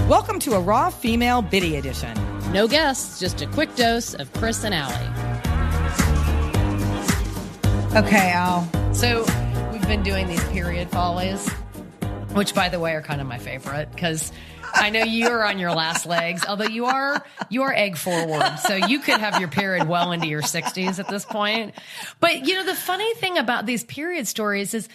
Welcome to a Raw Female Biddy edition. No guests, just a quick dose of Chris and Allie. Okay, Al. So we've been doing these period follies, which, by the way, are kind of my favorite because I know you're on your last legs, although you are egg forward, so you could have your period well into your 60s at this point. But, you know, the funny thing about these period stories is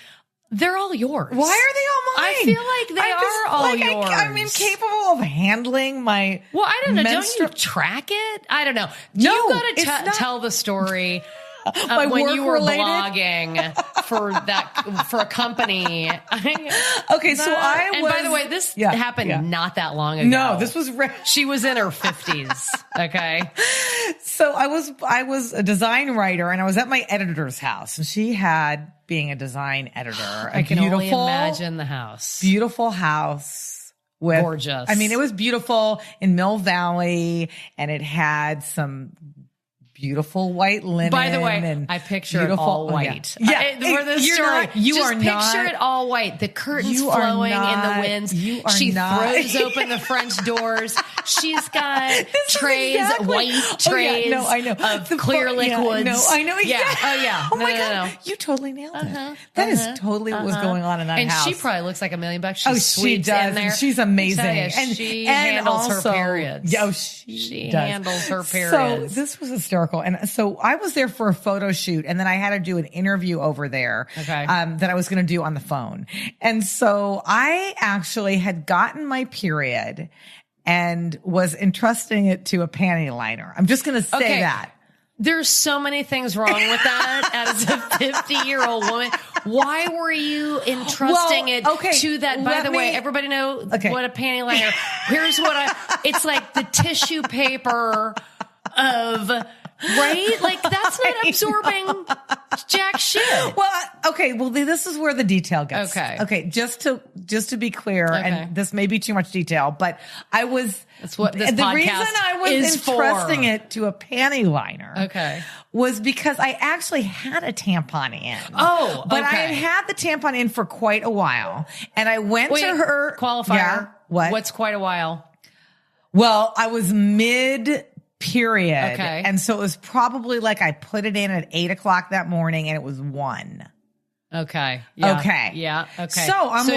they're all yours. Why are they all mine? I feel like they are all yours. I'm incapable of handling my. Well, I don't know. Don't you track it? I don't know. Do you got to tell the story of when you were blogging for a company? Okay, so I was. And by the way, this happened not that long ago. No, this was. She was in her 50s. Okay. So I was a design writer, and I was at my editor's house, and she had, being a design editor, I can only imagine the house. Beautiful house. Gorgeous. I mean, it was beautiful in Mill Valley, and it had some beautiful white linen. By the way, I picture it all white. You are not. Picture it all white. The curtains flowing in the winds. She throws open the French doors. She's got trays, white trays. No, I know. Of clear liquids. No, I know. Yeah. Oh, yeah. Oh, my God. You totally nailed it. That is totally what was going on in that house. And she probably looks like $1 million. She does. In there. And she's amazing. And she handles her periods. Yeah, she handles her periods. So this was hysterical. And so I was there for a photo shoot, and then I had to do an interview over there that I was going to do on the phone. And so I actually had gotten my period and was entrusting it to a panty liner. I'm just going to say that. There's so many things wrong with that as a 50-year-old woman. Why were you entrusting it to that? By the way, everybody know what a panty liner. Here's what it's like the tissue paper of, right? Like, that's not absorbing jack shit. Well, this is where the detail gets. Okay. Just to be clear, and this may be too much detail, but that's what this podcast the reason I was entrusting it to a panty liner was because I actually had a tampon in. But I had the tampon in for quite a while, and I went to her qualifier. Yeah, What's quite a while? Well, I was mid period. And so it was probably like I put it in at 8:00 that morning, and it was 1. Okay. Yeah. Okay. Yeah. Okay. So I'm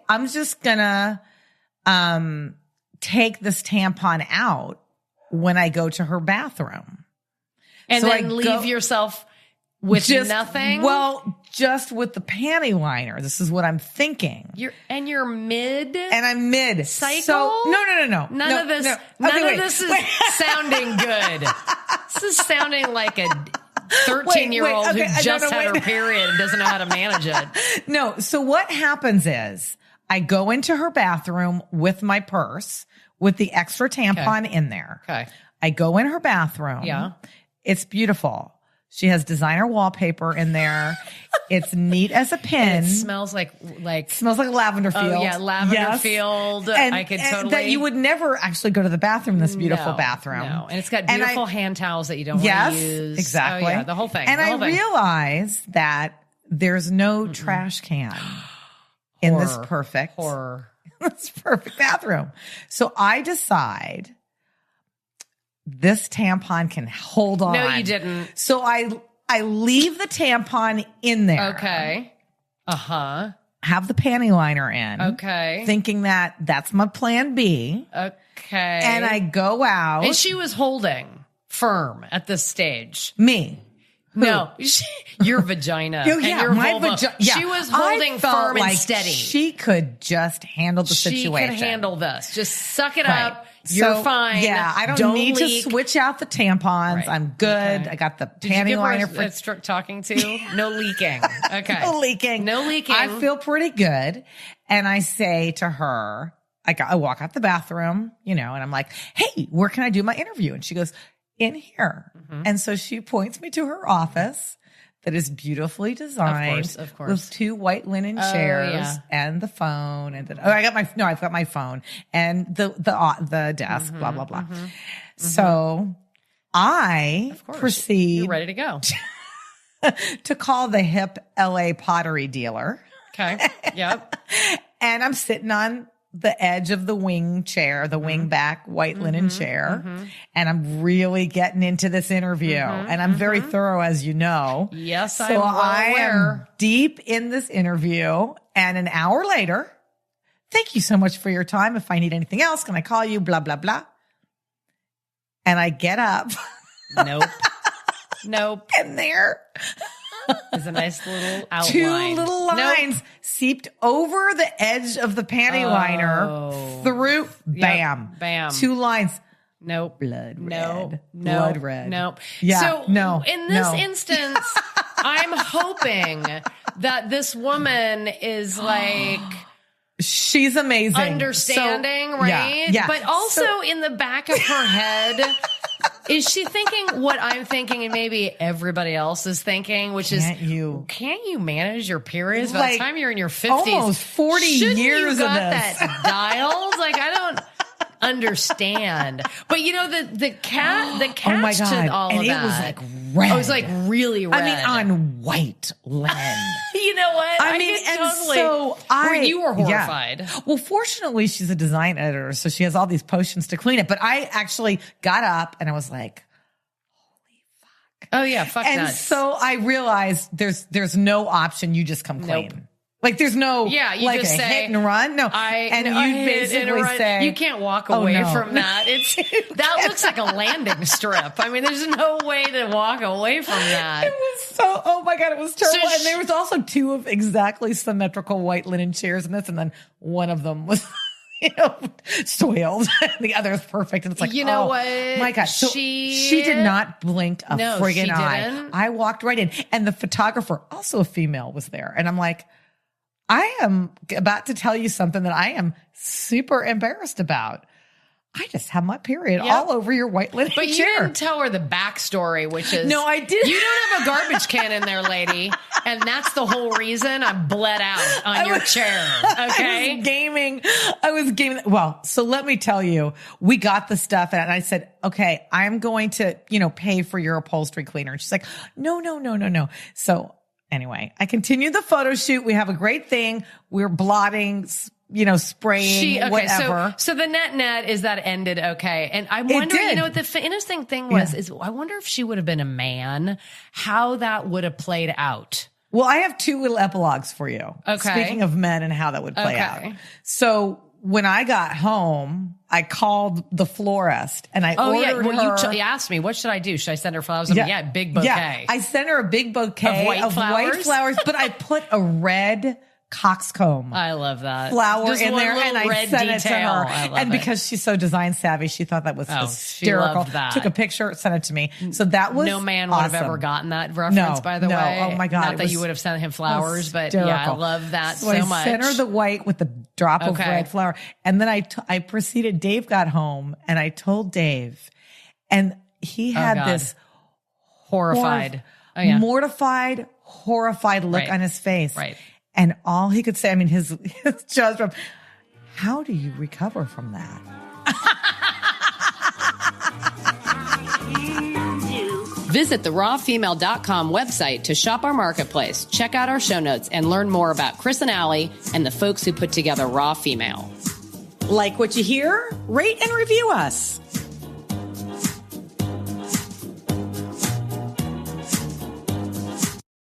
I'm just gonna take this tampon out when I go to her bathroom. And so then leave yourself with nothing? Well, just with the panty liner. This is what I'm thinking. You're mid? And I'm mid. Cycle? So, no. None of this is sounding good. This is sounding like a 13-year-old who just had her period and doesn't know how to manage it. No. So what happens is I go into her bathroom with my purse with the extra tampon in there. Okay. I go in her bathroom. Yeah. It's beautiful. She has designer wallpaper in there. It's neat as a pin. And it smells like smells like a lavender field. Oh yeah, lavender field. And, I could and that you would never actually go to the bathroom in this beautiful bathroom. No, and it's got beautiful hand towels that you don't want to use. Exactly. Oh, yeah, the whole thing. And I realized that there's no trash can in this perfect bathroom. So I decide this tampon can hold on. No, you didn't. So I leave the tampon in there. Okay. Have the panty liner in. Okay. Thinking that that's my plan B. Okay. And I go out. And she was holding firm at this stage. Me. Who? No, your vagina. My vagina. Yeah. She was holding firm and steady. She could just handle the situation. She could handle this. Just suck it up. You're fine. Yeah, I don't need to switch out the tampons. Right. I'm good. Okay. I got the panty liner for talking to. No leaking. Okay. No leaking. I feel pretty good. And I say to her, I walk out the bathroom, and I'm like, hey, where can I do my interview? And she goes, in here. Mm-hmm. And so she points me to her office that is beautifully designed. Of course. With 2 white linen chairs and the phone. And I've got my phone and the desk, blah, blah, blah. Mm-hmm. So I proceed. You're ready to go. to call the hip LA pottery dealer. Okay. Yep. And I'm sitting on the edge of the wing chair, the wing back white linen chair. And I'm really getting into this interview. And I'm very thorough, as you know. Yes, so I'm well aware. am deep in this interview. And an hour later, thank you so much for your time. If I need anything else, can I call you? Blah, blah, blah. And I get up. Nope. And there is a nice little outline. 2 little lines seeped over the edge of the panty liner through. Bam. Bam. 2 lines. Nope. Blood red. Nope. Blood red. Nope. Yeah. So in this instance, I'm hoping that this woman is like... She's amazing. Understanding, right? Yeah. But also in the back of her head... Is she thinking what I'm thinking and maybe everybody else is thinking, which can't you manage your periods by the time you're in your 50s? Almost 40 years you of got this. that dialed? Like, I don't understand. But you know, the catch to all and of that. it was like red. It was like really red. I mean, on white linen. You know what? I mean, you were horrified. Yeah. Well, fortunately, she's a design editor, so she has all these potions to clean it. But I actually got up and I was like, holy fuck. Oh yeah, fuck and nuts. So I realized there's no option. You just come clean. Nope. Like there's no you like just a say, hit and run. No. You basically say you can't walk away from that. That looks like a landing strip. I mean, there's no way to walk away from that. It was oh my God, it was terrible. And there was also 2 of exactly symmetrical white linen chairs in this, and then one of them was soiled. The other is perfect. And it's like, what? My God. So she did not blink a friggin' eye. Didn't. I walked right in. And the photographer, also a female, was there. And I'm like, I am about to tell you something that I am super embarrassed about. I just have my period all over your white linen chair. But you didn't tell her the backstory, which is... No, I didn't. You don't have a garbage can in there, lady. And that's the whole reason I bled out on your chair. Okay? I was gaming. Well, so let me tell you, we got the stuff and I said, okay, I'm going to, pay for your upholstery cleaner. And she's like, no. So anyway, I continued the photo shoot. We have a great thing. We're blotting, spraying, whatever. So the net is that ended okay. And I wonder, what the interesting thing was, is I wonder if she would have been a man, how that would have played out. Well, I have 2 little epilogues for you. Okay. Speaking of men and how that would play out. So when I got home, I called the florist and I ordered her. You asked me, what should I do? Should I send her flowers? Big bouquet. Yeah, I sent her a big bouquet of white flowers, but I put a red coxcomb. I love that. Flower Just in there, and I sent it to her. And because she's so design savvy, she thought that was hysterical. She loved that. Took a picture, sent it to me. So that was no man would have ever gotten that reference. By the way, oh my God! Not that you would have sent him flowers, but I love that so much. I sent her the white with the drop of red flower, and then I proceeded. Dave got home, and I told Dave, and he had this horrified, mortified, horrified look on his face. Right. And all he could say, I mean, his jaws from, how do you recover from that? Visit the rawfemale.com website to shop our marketplace, check out our show notes, and learn more about Chris and Allie and the folks who put together Raw Female. Like what you hear? Rate and review us.